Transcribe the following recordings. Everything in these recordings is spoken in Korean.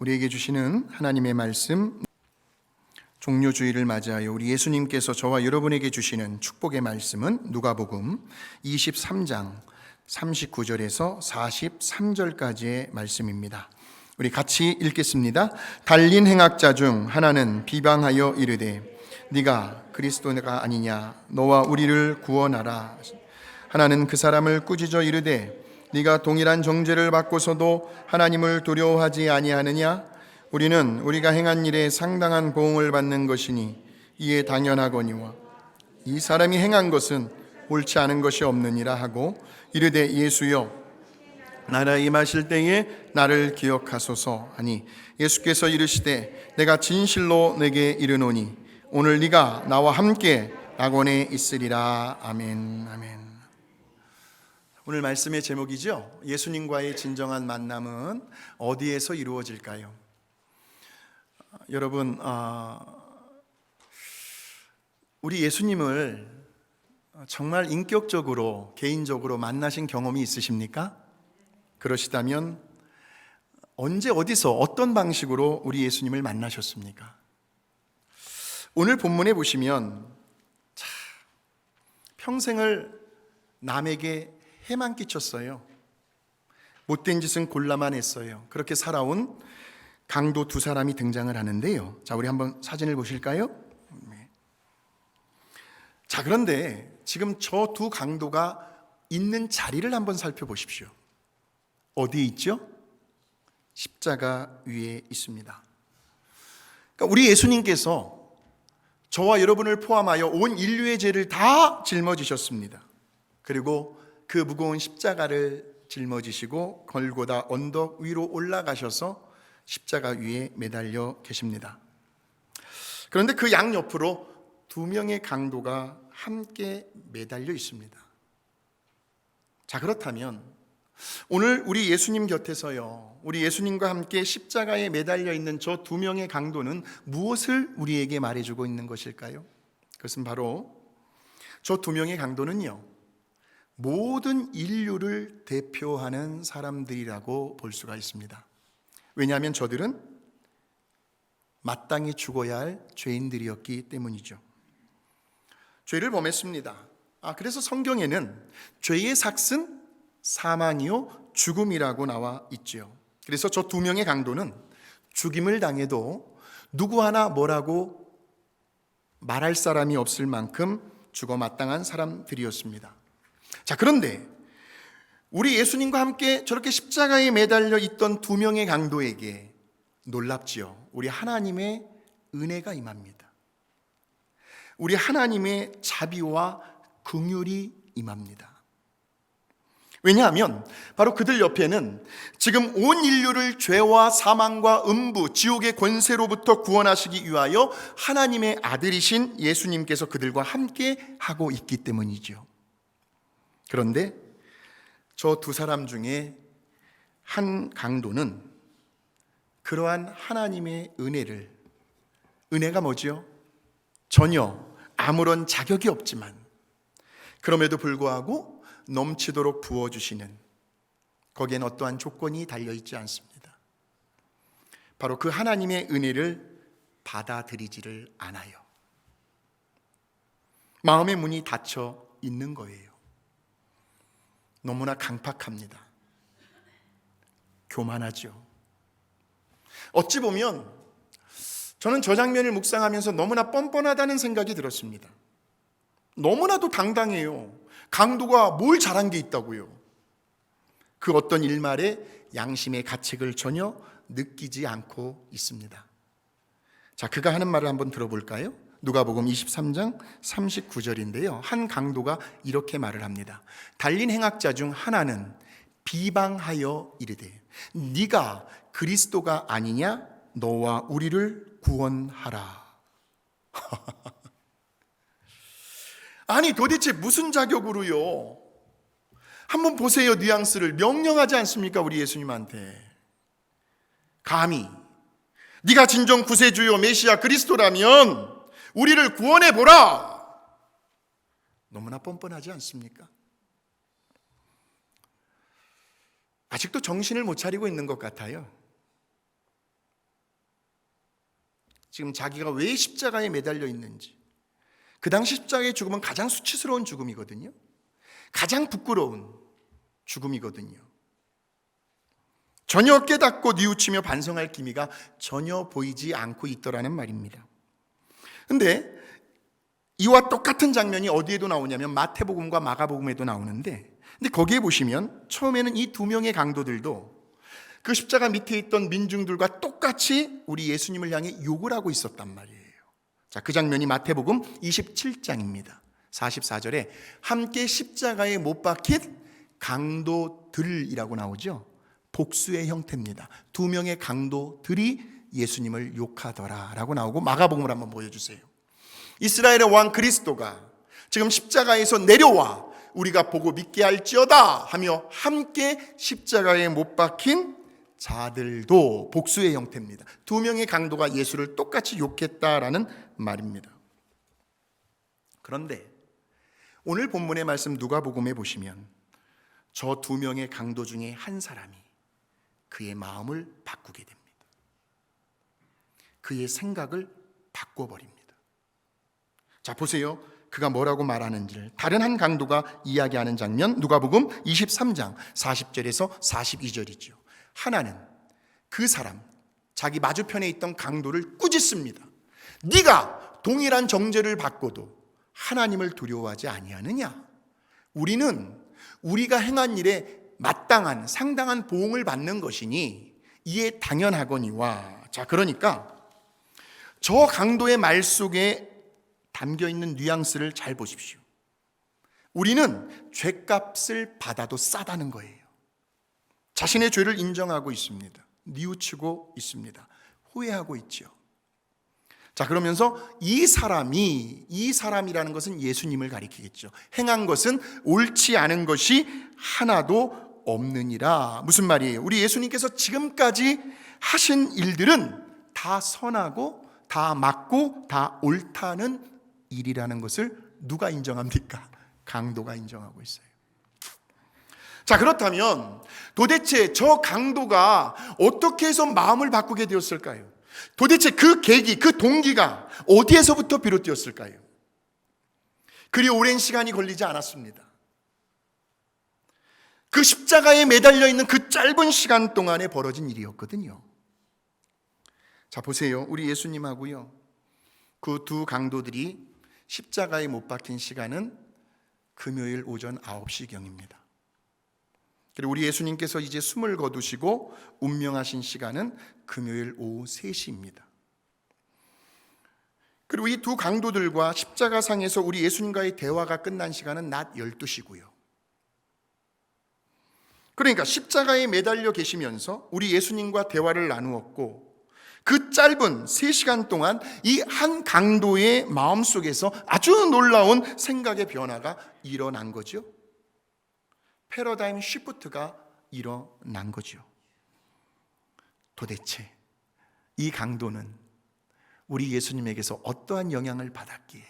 우리에게 주시는 하나님의 말씀, 종료주의를 맞이하여 우리 예수님께서 저와 여러분에게 주시는 축복의 말씀은 누가복음 23장 39절에서 43절까지의 말씀입니다. 우리 같이 읽겠습니다. 달린 행악자 중 하나는 비방하여 이르되 네가 그리스도가 아니냐, 너와 우리를 구원하라. 하나는 그 사람을 꾸짖어 이르되 네가 동일한 정죄를 받고서도 하나님을 두려워하지 아니하느냐? 우리는 우리가 행한 일에 상당한 보응을 받는 것이니 이에 당연하거니와 이 사람이 행한 것은 옳지 않은 것이 없느니라 하고 이르되 예수여 나라 임하실 때에 나를 기억하소서 하니 예수께서 이르시되 내가 진실로 내게 이르노니 오늘 네가 나와 함께 낙원에 있으리라. 아멘. 아멘. 오늘 말씀의 제목이죠. 예수님과의 진정한 만남은 어디에서 이루어질까요? 여러분, 우리 예수님을 정말 인격적으로, 개인적으로 만나신 경험이 있으십니까? 그러시다면 언제, 어디서, 어떤 방식으로 우리 예수님을 만나셨습니까? 오늘 본문에 보시면 평생을 남에게 해만 끼쳤어요. 못된 짓은 골라만 했어요. 그렇게 살아온 강도 두 사람이 등장을 하는데요. 자, 우리 한번 사진을 보실까요? 네. 자, 그런데 지금 저 두 강도가 있는 자리를 한번 살펴보십시오. 어디에 있죠? 십자가 위에 있습니다. 그러니까 우리 예수님께서 저와 여러분을 포함하여 온 인류의 죄를 다 짊어지셨습니다. 그리고 그 무거운 십자가를 짊어지시고 골고다 언덕 위로 올라가셔서 십자가 위에 매달려 계십니다. 그런데 그 양옆으로 두 명의 강도가 함께 매달려 있습니다. 자, 그렇다면 오늘 우리 예수님 곁에서요, 우리 예수님과 함께 십자가에 매달려 있는 저 두 명의 강도는 무엇을 우리에게 말해주고 있는 것일까요? 그것은 바로 저 두 명의 강도는요, 모든 인류를 대표하는 사람들이라고 볼 수가 있습니다. 왜냐하면 저들은 마땅히 죽어야 할 죄인들이었기 때문이죠. 죄를 범했습니다. 그래서 성경에는 죄의 삭은 사망이요 죽음이라고 나와 있죠. 그래서 저 두 명의 강도는 죽임을 당해도 누구 하나 뭐라고 말할 사람이 없을 만큼 죽어 마땅한 사람들이었습니다. 자, 그런데 우리 예수님과 함께 저렇게 십자가에 매달려 있던 두 명의 강도에게 놀랍지요. 우리 하나님의 은혜가 임합니다. 우리 하나님의 자비와 긍휼이 임합니다. 왜냐하면 바로 그들 옆에는 지금 온 인류를 죄와 사망과 음부, 지옥의 권세로부터 구원하시기 위하여 하나님의 아들이신 예수님께서 그들과 함께 하고 있기 때문이죠. 그런데 저 두 사람 중에 한 강도는 그러한 하나님의 은혜가 뭐죠? 전혀 아무런 자격이 없지만 그럼에도 불구하고 넘치도록 부어주시는, 거기엔 어떠한 조건이 달려있지 않습니다. 바로 그 하나님의 은혜를 받아들이지를 않아요. 마음의 문이 닫혀 있는 거예요. 너무나 강팍합니다. 교만하죠. 어찌 보면 저는 저 장면을 묵상하면서 너무나 뻔뻔하다는 생각이 들었습니다. 너무나도 당당해요. 강도가 뭘 잘한 게 있다고요. 그 어떤 일말에 양심의 가책을 전혀 느끼지 않고 있습니다. 자, 그가 하는 말을 한번 들어볼까요? 누가복음 23장 39절인데요. 한 강도가 이렇게 말을 합니다. 달린 행악자 중 하나는 비방하여 이르되 네가 그리스도가 아니냐, 너와 우리를 구원하라. 아니 도대체 무슨 자격으로요? 한번 보세요. 뉘앙스를 명령하지 않습니까? 우리 예수님한테 감히 네가 진정 구세주요 메시아 그리스도라면 우리를 구원해보라. 너무나 뻔뻔하지 않습니까? 아직도 정신을 못 차리고 있는 것 같아요. 지금 자기가 왜 십자가에 매달려 있는지. 그 당시 십자가의 죽음은 가장 수치스러운 죽음이거든요. 가장 부끄러운 죽음이거든요. 전혀 깨닫고 뉘우치며 반성할 기미가 전혀 보이지 않고 있더라는 말입니다. 근데 이와 똑같은 장면이 어디에도 나오냐면 마태복음과 마가복음에도 나오는데, 근데 거기에 보시면 처음에는 이 두 명의 강도들도 그 십자가 밑에 있던 민중들과 똑같이 우리 예수님을 향해 욕을 하고 있었단 말이에요. 자, 그 장면이 마태복음 27장입니다. 44절에 함께 십자가에 못 박힌 강도들이라고 나오죠. 복수의 형태입니다. 두 명의 강도들이 예수님을 욕하더라 라고 나오고, 마가복음을 한번 보여주세요. 이스라엘의 왕 그리스도가 지금 십자가에서 내려와 우리가 보고 믿게 할지어다 하며 함께 십자가에 못 박힌 자들도 복수의 형태입니다. 두 명의 강도가 예수를 똑같이 욕했다라는 말입니다. 그런데 오늘 본문의 말씀 누가복음에 보시면 저 두 명의 강도 중에 한 사람이 그의 마음을 바꾸게 됩니다. 그의 생각을 바꿔버립니다. 자, 보세요. 그가 뭐라고 말하는지를 다른 한 강도가 이야기하는 장면, 누가복음 23장 40절에서 42절이죠. 하나는 그 사람, 자기 맞은편에 있던 강도를 꾸짖습니다. 네가 동일한 정죄를 받고도 하나님을 두려워하지 아니하느냐? 우리는 우리가 행한 일에 마땅한 상당한 보응을 받는 것이니 이에 당연하거니와. 자, 그러니까 저 강도의 말 속에 담겨있는 뉘앙스를 잘 보십시오. 우리는 죄값을 받아도 싸다는 거예요. 자신의 죄를 인정하고 있습니다. 뉘우치고 있습니다. 후회하고 있죠. 자, 그러면서 이 사람이라는 것은 예수님을 가리키겠죠. 행한 것은 옳지 않은 것이 하나도 없느니라. 무슨 말이에요? 우리 예수님께서 지금까지 하신 일들은 다 선하고 다 맞고 다 옳다는 일이라는 것을 누가 인정합니까? 강도가 인정하고 있어요. 자, 그렇다면 도대체 저 강도가 어떻게 해서 마음을 바꾸게 되었을까요? 도대체 그 계기, 그 동기가 어디에서부터 비롯되었을까요? 그리 오랜 시간이 걸리지 않았습니다. 그 십자가에 매달려 있는 그 짧은 시간 동안에 벌어진 일이었거든요. 자, 보세요. 우리 예수님하고요, 그 두 강도들이 십자가에 못 박힌 시간은 금요일 오전 9시경입니다. 그리고 우리 예수님께서 이제 숨을 거두시고 운명하신 시간은 금요일 오후 3시입니다. 그리고 이 두 강도들과 십자가상에서 우리 예수님과의 대화가 끝난 시간은 낮 12시고요. 그러니까 십자가에 매달려 계시면서 우리 예수님과 대화를 나누었고, 그 짧은 3시간 동안 이 한 강도의 마음속에서 아주 놀라운 생각의 변화가 일어난 거죠. 패러다임 시프트가 일어난 거죠. 도대체 이 강도는 우리 예수님에게서 어떠한 영향을 받았기에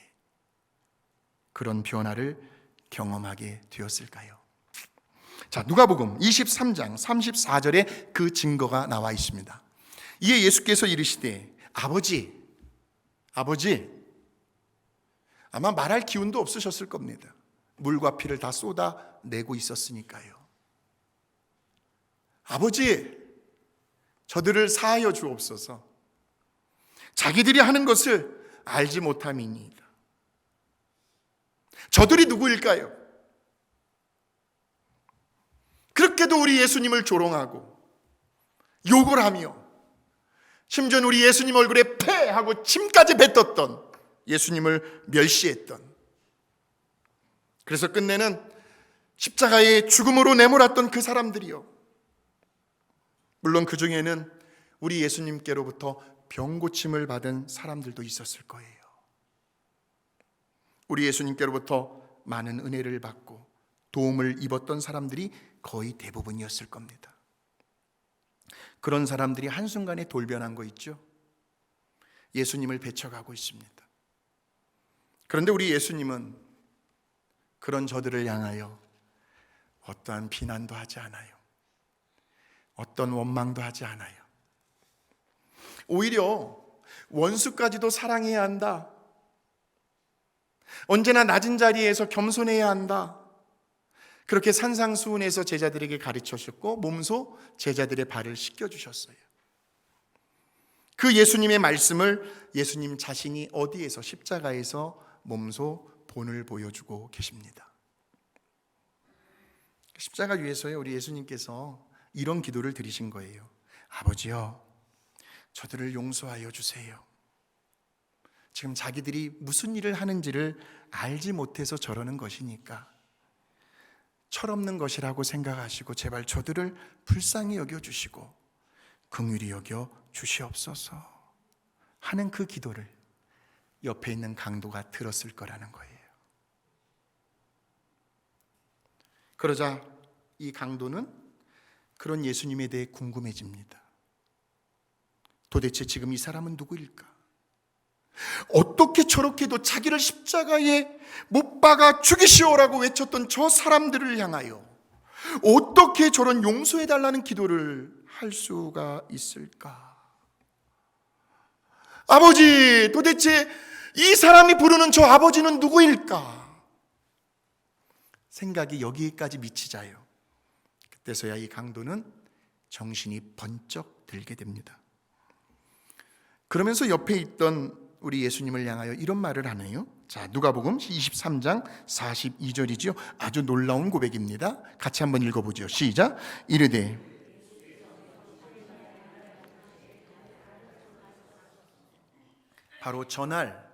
그런 변화를 경험하게 되었을까요? 자, 누가복음 23장 34절에 그 증거가 나와 있습니다. 이에 예수께서 이르시되 아버지, 아마 말할 기운도 없으셨을 겁니다. 물과 피를 다 쏟아내고 있었으니까요. 아버지, 저들을 사하여 주옵소서. 자기들이 하는 것을 알지 못함이니이다. 저들이 누구일까요? 그렇게도 우리 예수님을 조롱하고 욕을 하며, 심지어 우리 예수님 얼굴에 패하고 침까지 뱉었던, 예수님을 멸시했던, 그래서 끝내는 십자가의 죽음으로 내몰았던 그 사람들이요. 물론 그 중에는 우리 예수님께로부터 병고침을 받은 사람들도 있었을 거예요. 우리 예수님께로부터 많은 은혜를 받고 도움을 입었던 사람들이 거의 대부분이었을 겁니다. 그런 사람들이 한순간에 돌변한 거 있죠. 예수님을 배척하고 있습니다. 그런데 우리 예수님은 그런 저들을 향하여 어떠한 비난도 하지 않아요. 어떤 원망도 하지 않아요. 오히려 원수까지도 사랑해야 한다. 언제나 낮은 자리에서 겸손해야 한다. 그렇게 산상수훈에서 제자들에게 가르쳐 주셨고 몸소 제자들의 발을 씻겨 주셨어요. 그 예수님의 말씀을 예수님 자신이 어디에서 십자가에서 몸소 본을 보여주고 계십니다. 십자가 위에서요, 우리 예수님께서 이런 기도를 드리신 거예요. 아버지요, 저들을 용서하여 주세요. 지금 자기들이 무슨 일을 하는지를 알지 못해서 저러는 것이니까 철없는 것이라고 생각하시고 제발 저들을 불쌍히 여겨주시고 긍휼히 여겨 주시옵소서 하는 그 기도를 옆에 있는 강도가 들었을 거라는 거예요. 그러자 이 강도는 그런 예수님에 대해 궁금해집니다. 도대체 지금 이 사람은 누구일까? 어떻게 저렇게도 자기를 십자가에 못 박아 죽이시오라고 외쳤던 저 사람들을 향하여 어떻게 저런 용서해달라는 기도를 할 수가 있을까? 아버지, 도대체 이 사람이 부르는 저 아버지는 누구일까? 생각이 여기까지 미치자요. 그때서야 이 강도는 정신이 번쩍 들게 됩니다. 그러면서 옆에 있던 우리 예수님을 향하여 이런 말을 하네요. 자, 누가복음 23장 42절이죠. 아주 놀라운 고백입니다. 같이 한번 읽어보죠. 시작. 이르되 바로 저날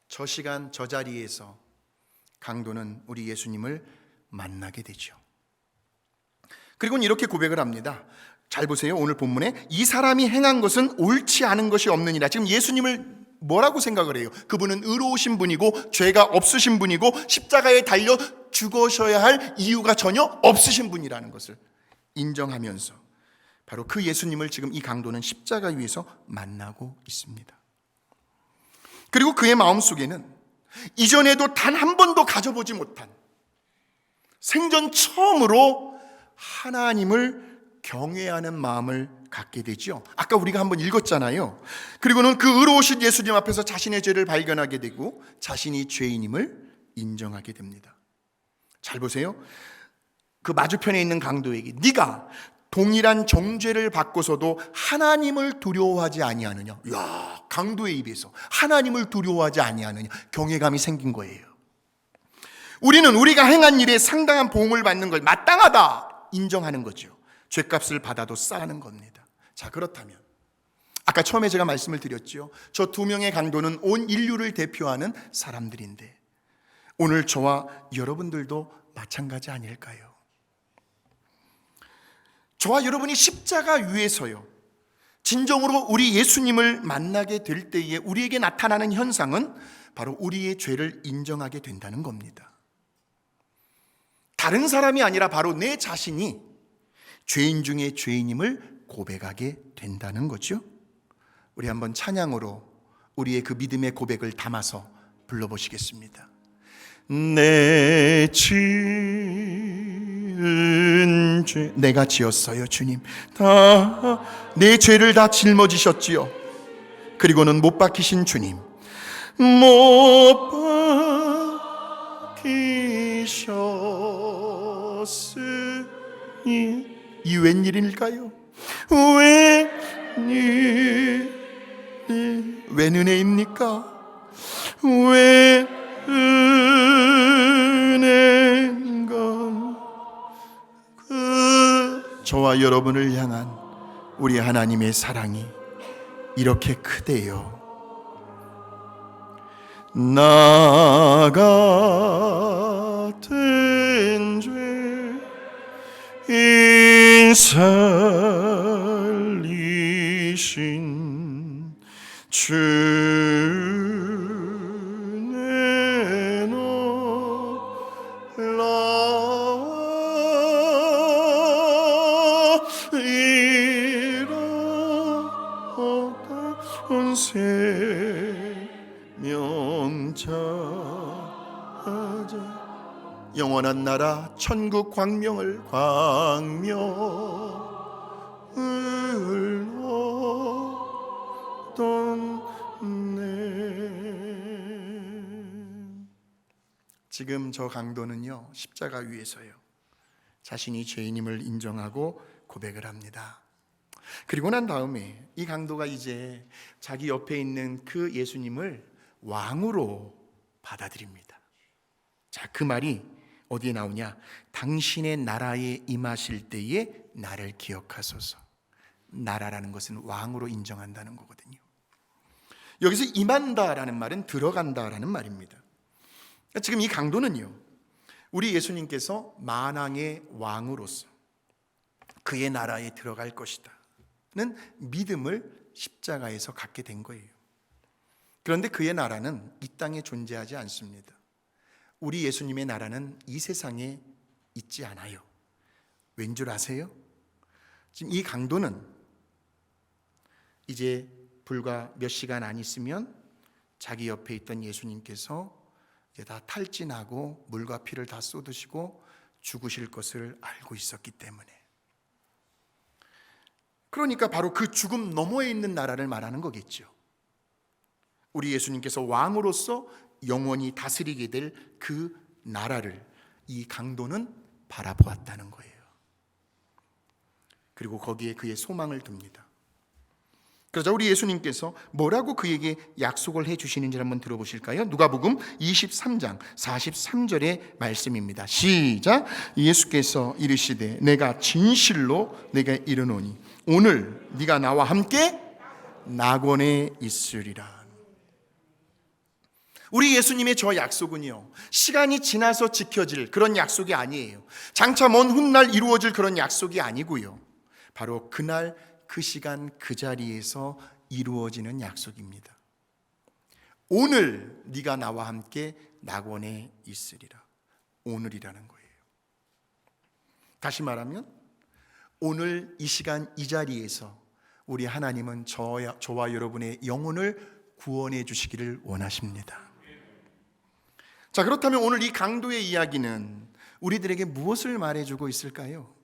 저 시간 저 자리에서 강도는 우리 예수님을 만나게 되죠. 그리고는 이렇게 고백을 합니다. 잘 보세요. 오늘 본문에 이 사람이 행한 것은 옳지 않은 것이 없느니라. 지금 예수님을 뭐라고 생각을 해요? 그분은 의로우신 분이고 죄가 없으신 분이고 십자가에 달려 죽으셔야 할 이유가 전혀 없으신 분이라는 것을 인정하면서 바로 그 예수님을 지금 이 강도는 십자가 위에서 만나고 있습니다. 그리고 그의 마음속에는 이전에도 단 한 번도 가져보지 못한 생전 처음으로 하나님을 경외하는 마음을 갖게 되죠. 아까 우리가 한번 읽었잖아요. 그리고는 그 의로우신 예수님 앞에서 자신의 죄를 발견하게 되고 자신이 죄인임을 인정하게 됩니다. 잘 보세요. 그 맞은편에 있는 강도에게 네가 동일한 정죄를 받고서도 하나님을 두려워하지 아니하느냐. 이야, 강도의 입에서 하나님을 두려워하지 아니하느냐. 경외감이 생긴 거예요. 우리는 우리가 행한 일에 상당한 보응을 받는 걸 마땅하다 인정하는 거죠. 죄값을 받아도 싸는 겁니다. 자, 그렇다면 아까 처음에 제가 말씀을 드렸죠. 저 두 명의 강도는 온 인류를 대표하는 사람들인데 오늘 저와 여러분들도 마찬가지 아닐까요? 저와 여러분이 십자가 위에서요 진정으로 우리 예수님을 만나게 될 때에 우리에게 나타나는 현상은 바로 우리의 죄를 인정하게 된다는 겁니다. 다른 사람이 아니라 바로 내 자신이 죄인 중에 죄인임을 고백하게 된다는 거죠. 우리 한번 찬양으로 우리의 그 믿음의 고백을 담아서 불러보시겠습니다. 내 지은 죄 내가 지었어요. 주님 다 내 죄를 다 짊어지셨지요. 그리고는 못 박히신 주님 못 박히셨으니 이 웬일일까요? 웬 은혜입니까? 왜 은혜인가? 그 저와 여러분을 향한 우리 하나님의 사랑이 이렇게 크대요. 나 같은 죄인 살리신 주 영원한 나라 천국 광명을 얻던 지금 저 강도는요, 십자가 위에서요, 자신이 죄인임을 인정하고 고백을 합니다. 그리고 난 다음에 이 강도가 이제 자기 옆에 있는 그 예수님을 왕으로 받아들입니다. 자, 그 말이 어디에 나오냐? 당신의 나라에 임하실 때에 나를 기억하소서. 나라라는 것은 왕으로 인정한다는 거거든요. 여기서 임한다라는 말은 들어간다라는 말입니다. 지금 이 강도는요, 우리 예수님께서 만왕의 왕으로서 그의 나라에 들어갈 것이다 는 믿음을 십자가에서 갖게 된 거예요. 그런데 그의 나라는 이 땅에 존재하지 않습니다. 우리 예수님의 나라는 이 세상에 있지 않아요. 왠 줄 아세요? 지금 이 강도는 이제 불과 몇 시간 안 있으면 자기 옆에 있던 예수님께서 이제 다 탈진하고 물과 피를 다 쏟으시고 죽으실 것을 알고 있었기 때문에, 그러니까 바로 그 죽음 너머에 있는 나라를 말하는 거겠죠. 우리 예수님께서 왕으로서 영원히 다스리게 될 그 나라를 이 강도는 바라보았다는 거예요. 그리고 거기에 그의 소망을 둡니다. 그러자 우리 예수님께서 뭐라고 그에게 약속을 해주시는지 한번 들어보실까요? 누가복음 23장 43절의 말씀입니다. 시작. 예수께서 이르시되 내가 진실로 내가 이르노니 오늘 네가 나와 함께 낙원에 있으리라. 우리 예수님의 저 약속은요, 시간이 지나서 지켜질 그런 약속이 아니에요. 장차 먼 훗날 이루어질 그런 약속이 아니고요, 바로 그날 그 시간 그 자리에서 이루어지는 약속입니다. 오늘 네가 나와 함께 낙원에 있으리라. 오늘이라는 거예요. 다시 말하면 오늘 이 시간 이 자리에서 우리 하나님은 저와 여러분의 영혼을 구원해 주시기를 원하십니다. 자, 그렇다면 오늘 이 강도의 이야기는 우리들에게 무엇을 말해주고 있을까요?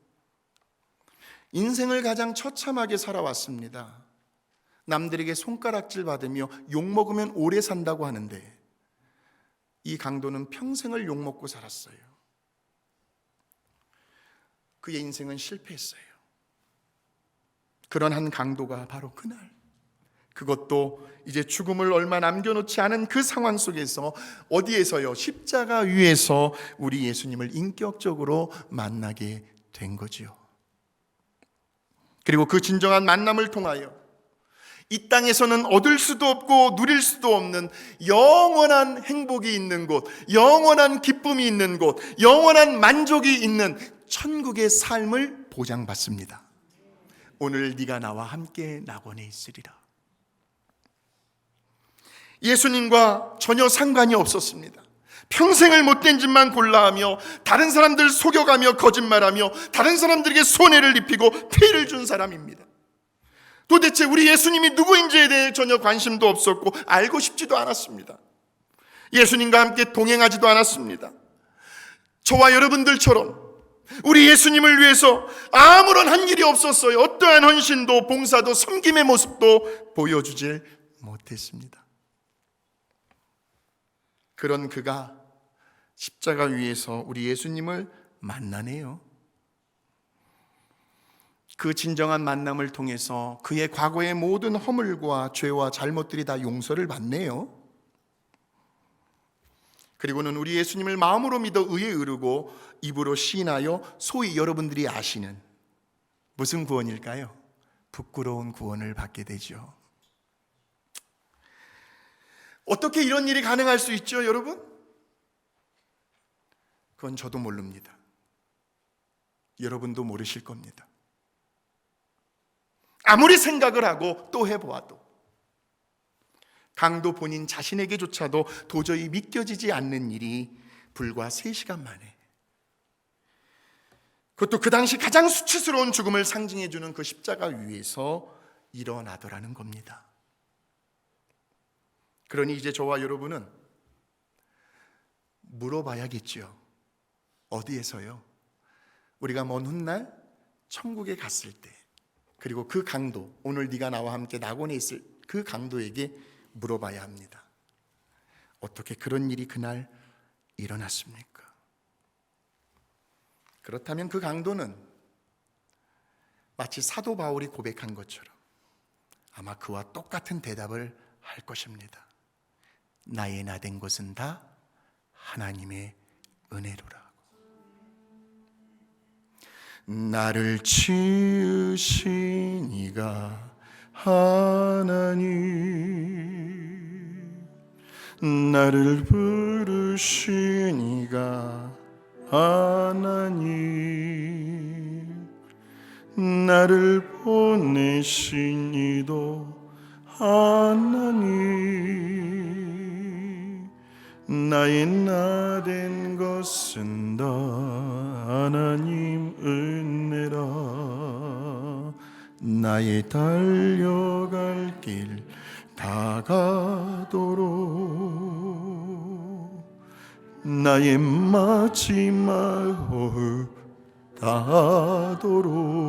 인생을 가장 처참하게 살아왔습니다. 남들에게 손가락질 받으며 욕먹으면 오래 산다고 하는데 이 강도는 평생을 욕먹고 살았어요. 그의 인생은 실패했어요. 그런 한 강도가 바로 그날, 그것도 이제 죽음을 얼마 남겨놓지 않은 그 상황 속에서 어디에서요? 십자가 위에서 우리 예수님을 인격적으로 만나게 된 거지요. 그리고 그 진정한 만남을 통하여 이 땅에서는 얻을 수도 없고 누릴 수도 없는 영원한 행복이 있는 곳, 영원한 기쁨이 있는 곳, 영원한 만족이 있는 천국의 삶을 보장받습니다. 오늘 네가 나와 함께 낙원에 있으리라. 예수님과 전혀 상관이 없었습니다. 평생을 못된 짓만 골라하며 다른 사람들 속여가며 거짓말하며 다른 사람들에게 손해를 입히고 피해를 준 사람입니다. 도대체 우리 예수님이 누구인지에 대해 전혀 관심도 없었고 알고 싶지도 않았습니다. 예수님과 함께 동행하지도 않았습니다. 저와 여러분들처럼 우리 예수님을 위해서 아무런 한 일이 없었어요. 어떠한 헌신도 봉사도 섬김의 모습도 보여주질 못했습니다. 그런 그가 십자가 위에서 우리 예수님을 만나네요. 그 진정한 만남을 통해서 그의 과거의 모든 허물과 죄와 잘못들이 다 용서를 받네요. 그리고는 우리 예수님을 마음으로 믿어 의에 이르고 입으로 시인하여 소위 여러분들이 아시는 무슨 구원일까요? 부끄러운 구원을 받게 되죠. 어떻게 이런 일이 가능할 수 있죠, 여러분? 그건 저도 모릅니다. 여러분도 모르실 겁니다. 아무리 생각을 하고 또 해보아도 강도 본인 자신에게조차도 도저히 믿겨지지 않는 일이 불과 3시간 만에, 그것도 그 당시 가장 수치스러운 죽음을 상징해주는 그 십자가 위에서 일어나더라는 겁니다. 그러니 이제 저와 여러분은 물어봐야겠죠. 어디에서요? 우리가 먼 훗날 천국에 갔을 때, 그리고 그 강도, 오늘 네가 나와 함께 낙원에 있을 그 강도에게 물어봐야 합니다. 어떻게 그런 일이 그날 일어났습니까? 그렇다면 그 강도는 마치 사도 바울이 고백한 것처럼 아마 그와 똑같은 대답을 할 것입니다. 나의 나된 것은 다 하나님의 은혜로라. 나를 지으신 이가 하나님, 나를 부르신 이가 하나님, 나를 보내신 이도 하나님, 나의 나된 것은 다 하나님 은혜라. 나의 달려갈 길 다가도록 나의 마지막 호흡 다하도록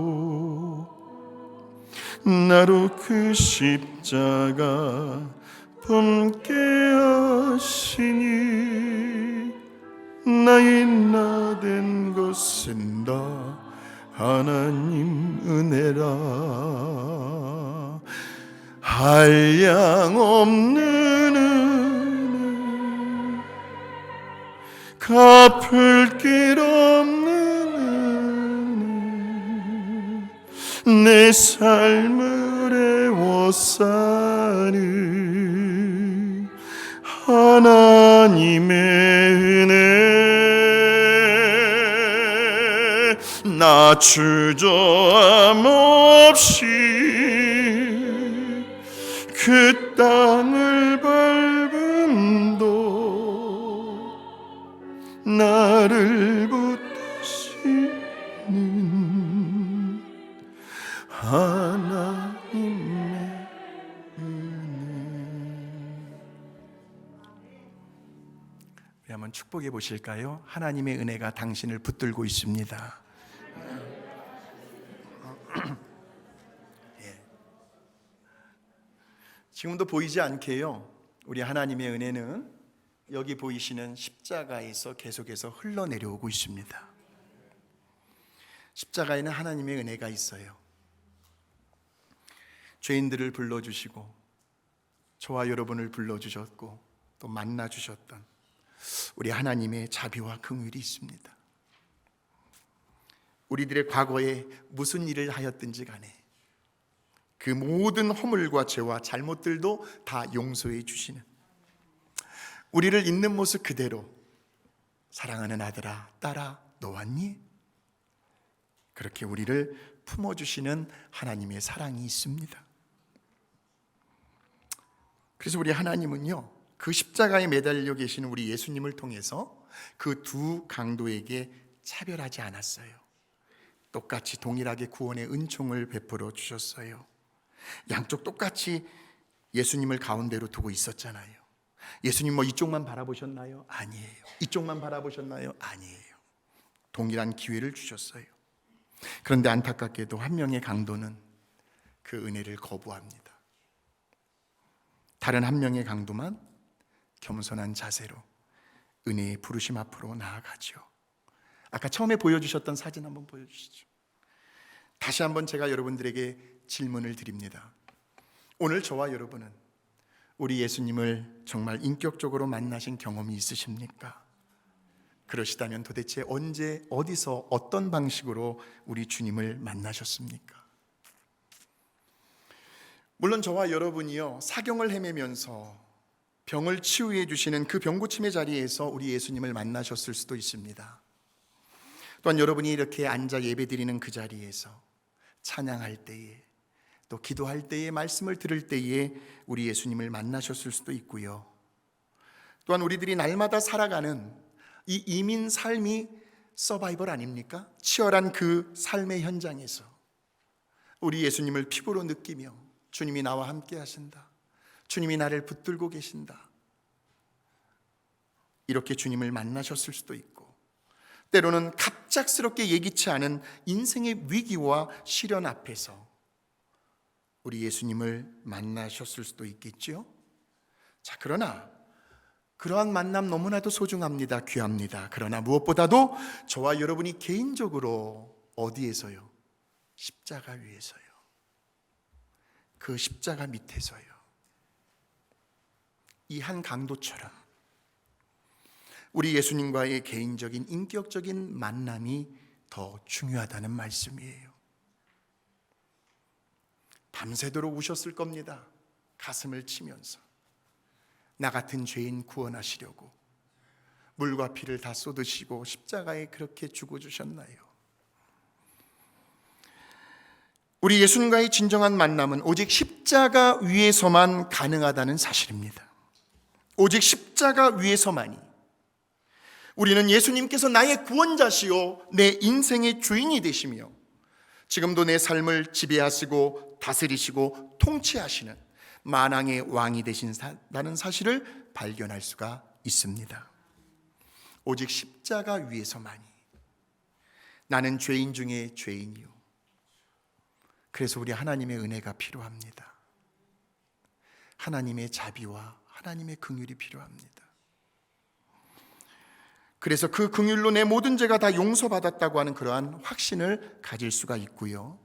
나로 그 십자가 품게 하시니 나의 나된 것은 다 하나님 은혜라. 한량없는 은혜, 갚을 길 없는 은혜, 내 삶을 애워싸는 하나님의 은혜. 나 주저함 없이 그 땅을 밟음도 나를 붙드시는 하나님의 은혜. 우리 한번 축복해 보실까요? 하나님의 은혜가 당신을 붙들고 있습니다. 지금도 보이지 않게요, 우리 하나님의 은혜는 여기 보이시는 십자가에서 계속해서 흘러내려오고 있습니다. 십자가에는 하나님의 은혜가 있어요. 죄인들을 불러주시고 저와 여러분을 불러주셨고 또 만나주셨던 우리 하나님의 자비와 긍휼이 있습니다. 우리들의 과거에 무슨 일을 하였든지 간에 그 모든 허물과 죄와 잘못들도 다 용서해 주시는, 우리를 있는 모습 그대로 사랑하는 아들아 딸아 너 왔니? 그렇게 우리를 품어주시는 하나님의 사랑이 있습니다. 그래서 우리 하나님은요, 그 십자가에 매달려 계시는 우리 예수님을 통해서 그 두 강도에게 차별하지 않았어요. 똑같이 동일하게 구원의 은총을 베풀어 주셨어요. 양쪽 똑같이 예수님을 가운데로 두고 있었잖아요. 예수님 뭐 이쪽만 바라보셨나요? 아니에요. 이쪽만 바라보셨나요? 아니에요. 동일한 기회를 주셨어요. 그런데 안타깝게도 한 명의 강도는 그 은혜를 거부합니다. 다른 한 명의 강도만 겸손한 자세로 은혜의 부르심 앞으로 나아가죠. 아까 처음에 보여주셨던 사진 한번 보여주시죠. 다시 한번 제가 여러분들에게 질문을 드립니다. 오늘 저와 여러분은 우리 예수님을 정말 인격적으로 만나신 경험이 있으십니까? 그러시다면 도대체 언제, 어디서, 어떤 방식으로 우리 주님을 만나셨습니까? 물론 저와 여러분이요, 사경을 헤매면서 병을 치유해 주시는 그 병고침의 자리에서 우리 예수님을 만나셨을 수도 있습니다. 또한 여러분이 이렇게 앉아 예배드리는 그 자리에서 찬양할 때에, 또 기도할 때에, 말씀을 들을 때에 우리 예수님을 만나셨을 수도 있고요. 또한 우리들이 날마다 살아가는 이 이민 삶이 서바이벌 아닙니까? 치열한 그 삶의 현장에서 우리 예수님을 피부로 느끼며 주님이 나와 함께 하신다, 주님이 나를 붙들고 계신다, 이렇게 주님을 만나셨을 수도 있고, 때로는 갑작스럽게 예기치 않은 인생의 위기와 시련 앞에서 우리 예수님을 만나셨을 수도 있겠죠. 자, 그러나 그러한 만남 너무나도 소중합니다. 귀합니다. 그러나 무엇보다도 저와 여러분이 개인적으로 어디에서요? 십자가 위에서요. 그 십자가 밑에서요. 이 한 강도처럼 우리 예수님과의 개인적인 인격적인 만남이 더 중요하다는 말씀이에요. 밤새도록 우셨을 겁니다. 가슴을 치면서 나 같은 죄인 구원하시려고 물과 피를 다 쏟으시고 십자가에 그렇게 죽어주셨나요? 우리 예수님과의 진정한 만남은 오직 십자가 위에서만 가능하다는 사실입니다. 오직 십자가 위에서만이. 우리는 예수님께서 나의 구원자시요 내 인생의 주인이 되시며 지금도 내 삶을 지배하시고 다스리시고 통치하시는 만왕의 왕이 되신다는 사실을 발견할 수가 있습니다. 오직 십자가 위에서만이. 나는 죄인 중에 죄인이요. 그래서 우리 하나님의 은혜가 필요합니다. 하나님의 자비와 하나님의 긍휼이 필요합니다. 그래서 그 긍휼로 내 모든 죄가 다 용서받았다고 하는 그러한 확신을 가질 수가 있고요.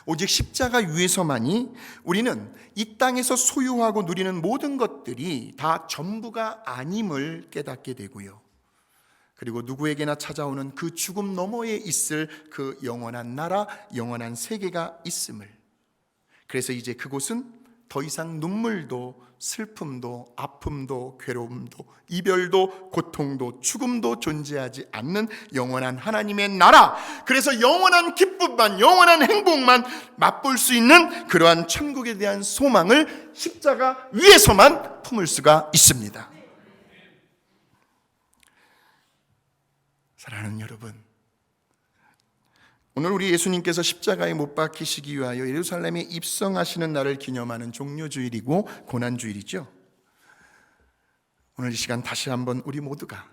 오직 십자가 위에서만이 우리는 이 땅에서 소유하고 누리는 모든 것들이 다 전부가 아님을 깨닫게 되고요. 그리고 누구에게나 찾아오는 그 죽음 너머에 있을 그 영원한 나라, 영원한 세계가 있음을. 그래서 이제 그곳은 더 이상 눈물도 슬픔도 아픔도 괴로움도 이별도 고통도 죽음도 존재하지 않는 영원한 하나님의 나라, 그래서 영원한 기쁨만 영원한 행복만 맛볼 수 있는 그러한 천국에 대한 소망을 십자가 위에서만 품을 수가 있습니다. 사랑하는 여러분, 오늘 우리 예수님께서 십자가에 못 박히시기 위하여 예루살렘에 입성하시는 날을 기념하는 종료주일이고 고난주일이죠. 오늘 이 시간 다시 한번 우리 모두가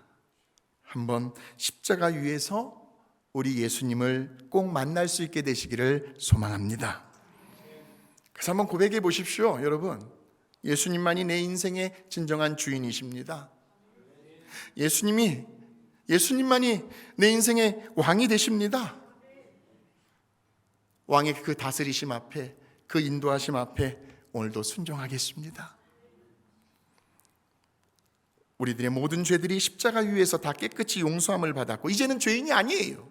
한번 십자가 위에서 우리 예수님을 꼭 만날 수 있게 되시기를 소망합니다. 그래서 한번 고백해 보십시오. 여러분, 예수님만이 내 인생의 진정한 주인이십니다. 예수님만이 내 인생의 왕이 되십니다. 왕의 그 다스리심 앞에, 그 인도하심 앞에 오늘도 순종하겠습니다. 우리들의 모든 죄들이 십자가 위에서 다 깨끗이 용서함을 받았고 이제는 죄인이 아니에요.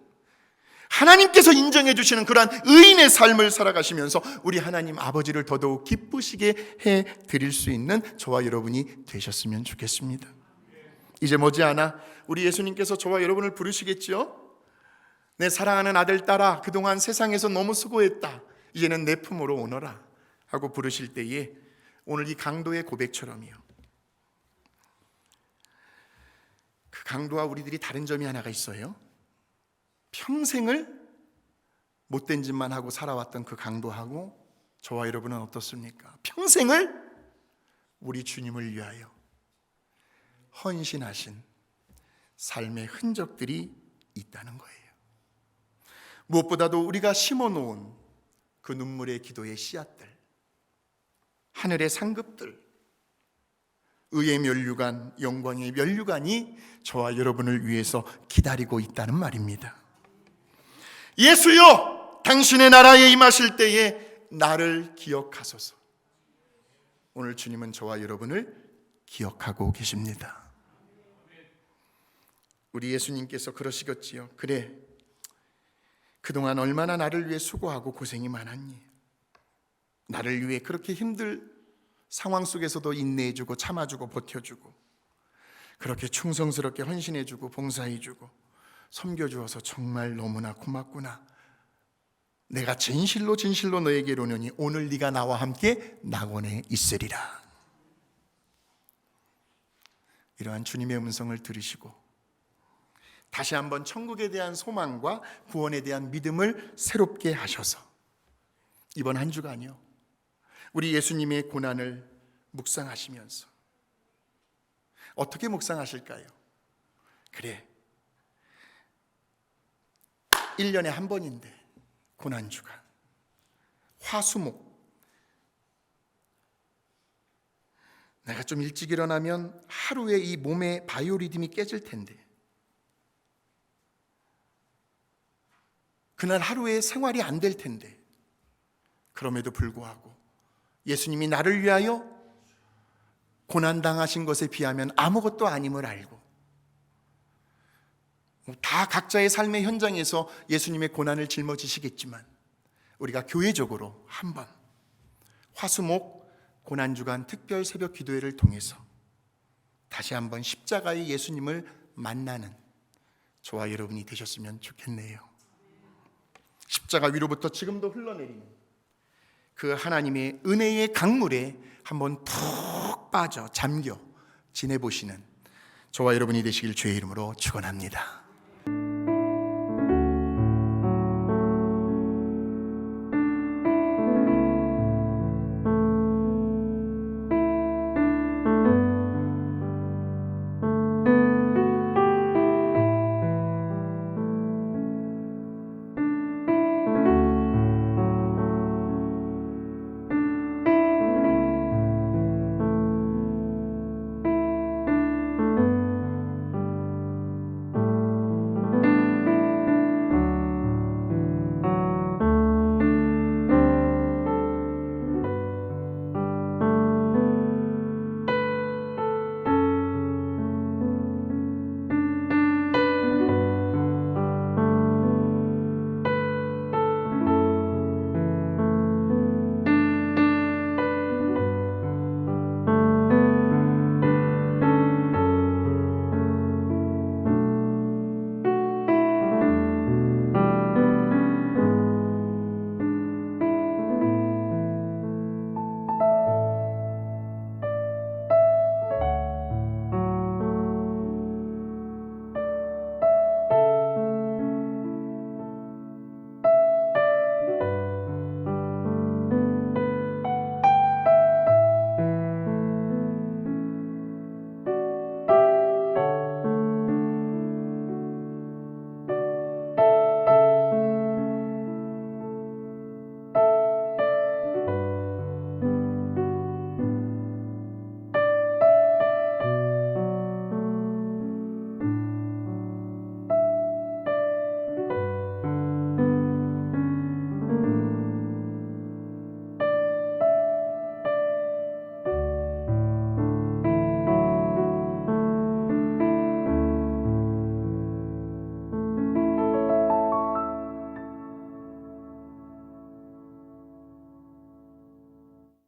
하나님께서 인정해 주시는 그러한 의인의 삶을 살아가시면서 우리 하나님 아버지를 더더욱 기쁘시게 해드릴 수 있는 저와 여러분이 되셨으면 좋겠습니다. 이제 머지않아 우리 예수님께서 저와 여러분을 부르시겠지요? 내 사랑하는 아들 딸아, 그동안 세상에서 너무 수고했다. 이제는 내 품으로 오너라 하고 부르실 때에 오늘 이 강도의 고백처럼이요. 그 강도와 우리들이 다른 점이 하나가 있어요. 평생을 못된 짓만 하고 살아왔던 그 강도하고 저와 여러분은 어떻습니까? 평생을 우리 주님을 위하여 헌신하신 삶의 흔적들이 있다는 거예요. 무엇보다도 우리가 심어놓은 그 눈물의 기도의 씨앗들, 하늘의 상급들, 의의 면류관, 영광의 면류관이 저와 여러분을 위해서 기다리고 있다는 말입니다. 예수여, 당신의 나라에 임하실 때에 나를 기억하소서. 오늘 주님은 저와 여러분을 기억하고 계십니다. 우리 예수님께서 그러시겠지요. 그래, 그동안 얼마나 나를 위해 수고하고 고생이 많았니? 나를 위해 그렇게 힘들 상황 속에서도 인내해주고 참아주고 버텨주고 그렇게 충성스럽게 헌신해주고 봉사해주고 섬겨주어서 정말 너무나 고맙구나. 내가 진실로 너에게 이르노니 오늘 네가 나와 함께 낙원에 있으리라. 이러한 주님의 음성을 들으시고 다시 한번 천국에 대한 소망과 구원에 대한 믿음을 새롭게 하셔서 이번 한 주간요, 우리 예수님의 고난을 묵상하시면서 어떻게 묵상하실까요? 그래, 1년에 한 번인데 고난주간, 화수목 내가 좀 일찍 일어나면 하루에 이 몸의 바이오리듬이 깨질 텐데, 그날 하루의 생활이 안 될 텐데, 그럼에도 불구하고 예수님이 나를 위하여 고난당하신 것에 비하면 아무것도 아님을 알고, 다 각자의 삶의 현장에서 예수님의 고난을 짊어지시겠지만 우리가 교회적으로 한번 화수목 고난주간 특별 새벽 기도회를 통해서 다시 한번 십자가의 예수님을 만나는 저와 여러분이 되셨으면 좋겠네요. 십자가 위로부터 지금도 흘러내리는 그 하나님의 은혜의 강물에 한번 푹 빠져 잠겨 지내보시는 저와 여러분이 되시길 주의 이름으로 축원합니다.